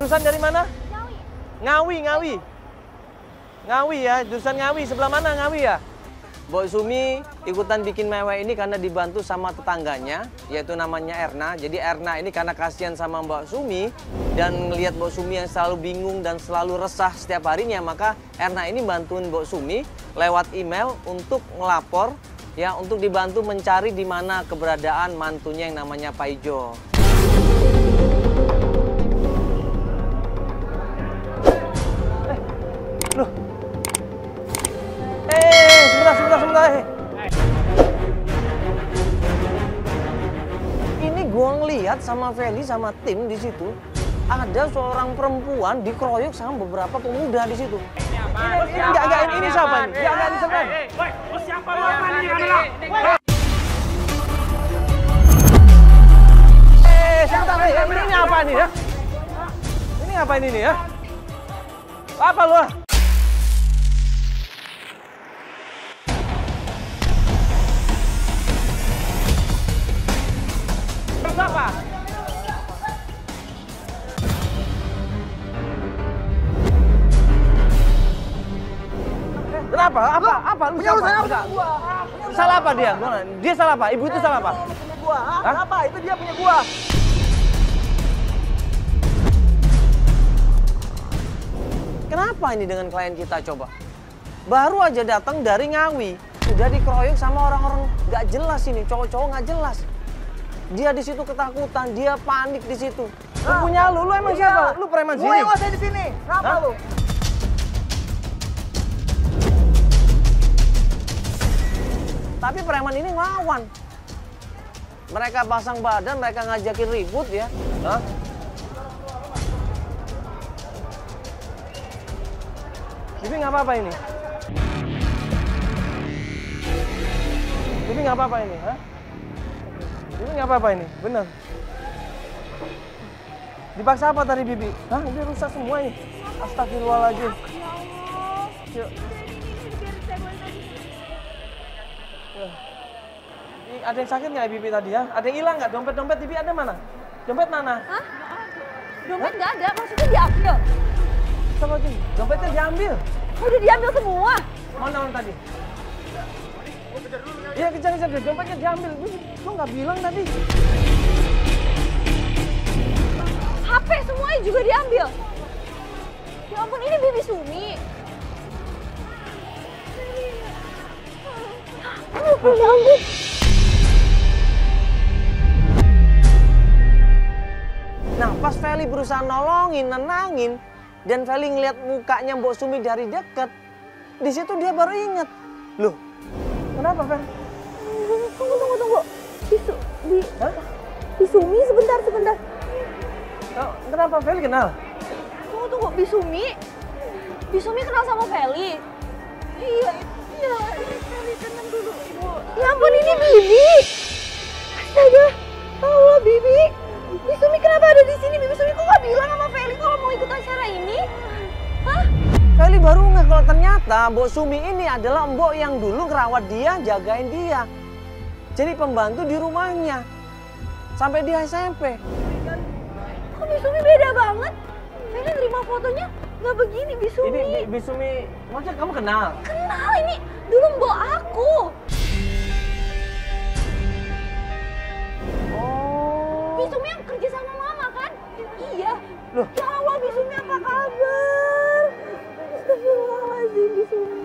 Jurusan dari mana? Ngawi. Ngawi ya, jurusan Ngawi. Sebelah mana Ngawi ya? Mbok Sumi ikutan bikin mewek ini karena dibantu sama tetangganya, yaitu namanya Erna. Jadi Erna ini karena kasihan sama Mbak Sumi dan ngelihat Mbak Sumi yang selalu bingung dan selalu resah setiap harinya, maka Erna ini bantuin Mbak Sumi lewat email untuk ngelapor, ya, untuk dibantu mencari di mana keberadaan mantunya yang namanya Pak Ijo. Loh. Sebentar. Ini gua ngeliat sama Feli sama tim di situ, ada seorang perempuan dikeroyok sama beberapa pemuda di situ. Ini siapa ini? Jangan disebar. Siapa lu apa nih? Sebentar, ini apa nih ya? Ini apa ini nih ya? Apa lu? Apa? Kenapa? Apa? Lu siapa? Salah apa dia? Dia salah apa? Ibu itu salah apa? Punya gua. Apa? Itu dia punya gua. Kenapa ini dengan klien kita coba? Baru aja datang dari Ngawi, udah dikeroyok sama orang-orang nggak jelas ini, cowok-cowok nggak jelas. Dia di situ ketakutan, dia panik di situ. Lu punya lu emang siapa? Lu preman sini? Gua yang nguasain di sini. Kenapa lu? Tapi preman ini ngelawan. Mereka pasang badan, mereka ngajakin ribut ya. Hah? Bibi nggak apa-apa ini? Bibi nggak apa-apa ini? Hah? Bibi nggak apa-apa ini? Bener. Dipaksa apa tadi Bibi? Hah? Dia rusak semua ini. Astagfirullahaladzim. Yuk. Ada yang sakit nggak Bibi tadi ya? Ada yang hilang nggak? Dompet Bibi ada mana? Dompet mana? Hah? Dompet nggak ada, maksudnya diambil? Sama aja. Dompetnya diambil. Udah diambil semua? Mana orang tadi? Iya kejar. Dompetnya diambil. Lu nggak bilang tadi? HP semuanya juga diambil? Ya ampun, ini Bibi Sumi. Ya ampun. Nah, pas Feli berusaha nolongin, nenangin, dan Feli ngeliat mukanya Mbok Sumi dari deket, di situ dia baru inget. Loh, kenapa Fel? Tunggu. Bi Sumi, sebentar. Oh, kenapa Feli kenal? Tunggu, Bi Sumi kenal sama Feli? Iya, Feli tenang dulu, Ibu. Ya ampun, ini Bibi. Astaga, Allah Bibi. Bi Sumi kenapa ada di sini? Bibi Sumi kok gak bilang sama Feli kalau mau ikut acara ini? Hah? Feli baru nggak kalau ternyata Mbok Sumi ini adalah Mbok yang dulu ngerawat dia, jagain dia. Jadi pembantu di rumahnya. Sampai dia SMP. Kok Bi Sumi beda banget? Feli terima fotonya nggak begini, Bi Sumi. Ini Bi Sumi, maksudnya kamu kenal? Kenal, ini dulu Mbok aku. Oh. Bi Sumi yang kerja sama Mama kan? Iya. Loh. Ya Allah, Bi Sumi apa kabar? Astagfirullahaladzim, Bi Sumi.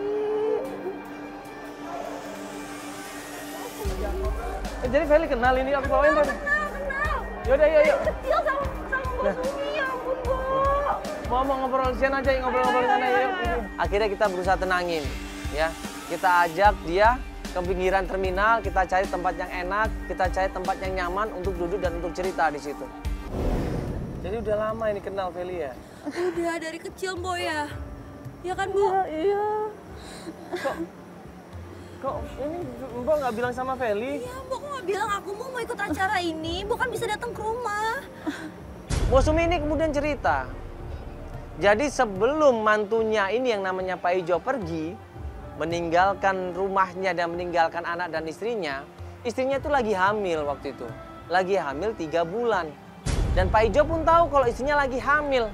Jadi Feli kenal ini, aku bawain tadi. Kenal. Yaudah, yuk. Kecil sama Mbok Sumi, ya ampun, Mbok. Mau ngobrol sian aja, ngobrol-ngobrol sana yuk. Akhirnya kita berusaha tenangin, ya. Kita ajak dia ke pinggiran terminal, kita cari tempat yang enak, kita cari tempat yang nyaman untuk duduk dan untuk cerita di situ. Jadi udah lama ini kenal Feli ya? Udah dari kecil, Mbok ya? Ya kan, Bu? Iya. Kok ini Mbok nggak bilang sama Feli? Iya, Mbok nggak bilang aku mau ikut acara ini. Mbok kan bisa datang ke rumah. Mbok Sumi ini kemudian cerita. Jadi sebelum mantunya ini yang namanya Pak Ijo pergi, meninggalkan rumahnya dan meninggalkan anak dan istrinya itu lagi hamil waktu itu. Lagi hamil 3 bulan. Dan Pak Ijo pun tahu kalau istrinya lagi hamil.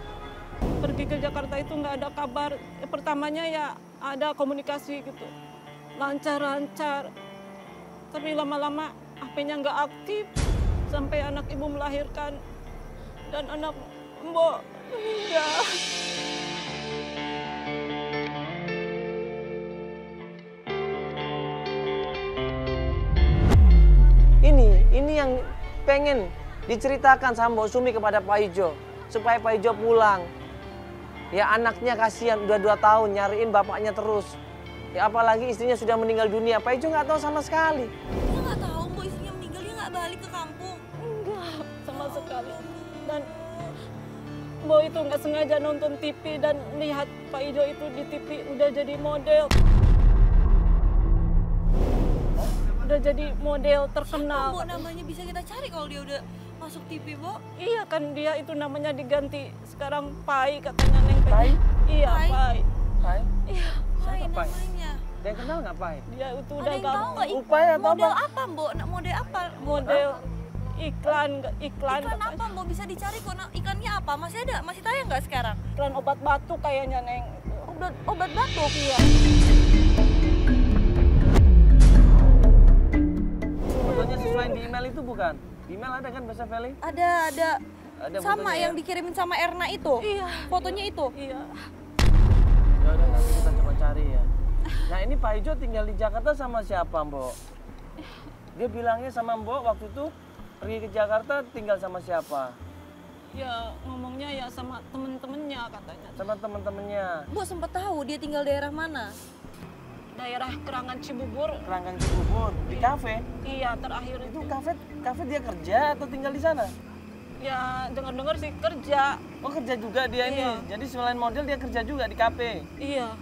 Pergi ke Jakarta itu nggak ada kabar. Pertamanya ya ada komunikasi gitu, lancar-lancar. Tapi lama-lama HP-nya nggak aktif sampai anak ibu melahirkan dan anak mbok meninggal. Ini yang pengen diceritakan sama Mbok Sumi kepada Pak Ijo supaya Pak Ijo pulang. Ya anaknya kasihan udah 2 tahun nyariin bapaknya terus. Ya apalagi istrinya sudah meninggal dunia. Pak Ijo nggak tahu sama sekali. Dia nggak tahu Mbok istrinya meninggal, dia nggak balik ke kampung. Enggak sama sekali. Dan Mbok itu nggak sengaja nonton TV dan lihat Pak Ijo itu di TV udah jadi model. Udah jadi model terkenal. Mbok namanya bisa kita cari kalau dia udah masuk TV, Mbok. Iya kan dia itu namanya diganti sekarang Pai katanya Neng. Pai? Iya Pai? Pai. Pai? Iya. Pai Siapa Pai? namanya. Dia kenal nggak Pai? Dia itu Ada udah yang tahu nggak Upaya atau model apa? apa, Mbok? Model apa? model iklan Iklan katanya. apa, Mbok? Bisa dicari kok. Iklannya apa? Masih ada? Masih tayang nggak sekarang? Iklan obat batuk kayaknya Neng. Obat batuk. Iya. Fotonya sesuai di email itu bukan? Di email ada kan bahasa Feli? Ada. Ada Sama fotonya, yang ya? dikirimin sama Erna itu. Iya. Fotonya itu. Iya. Ya udah nanti kita coba cari ya. Nah ini Pak Ijo tinggal di Jakarta sama siapa Mbok? Dia bilangnya sama Mbok waktu itu pergi ke Jakarta tinggal sama siapa? Ya ngomongnya ya sama temen-temennya katanya. Sama teman-temannya. Mbok sempat tahu dia tinggal daerah mana? Daerah Kerangan Cibubur. Keranggan Cibubur di kafe. Iya terakhir Itu itu. kafe dia kerja atau tinggal di sana? Ya dengar-dengar sih kerja. Oh kerja juga dia Iya. ini. Jadi selain model dia kerja juga di kafe. Iya.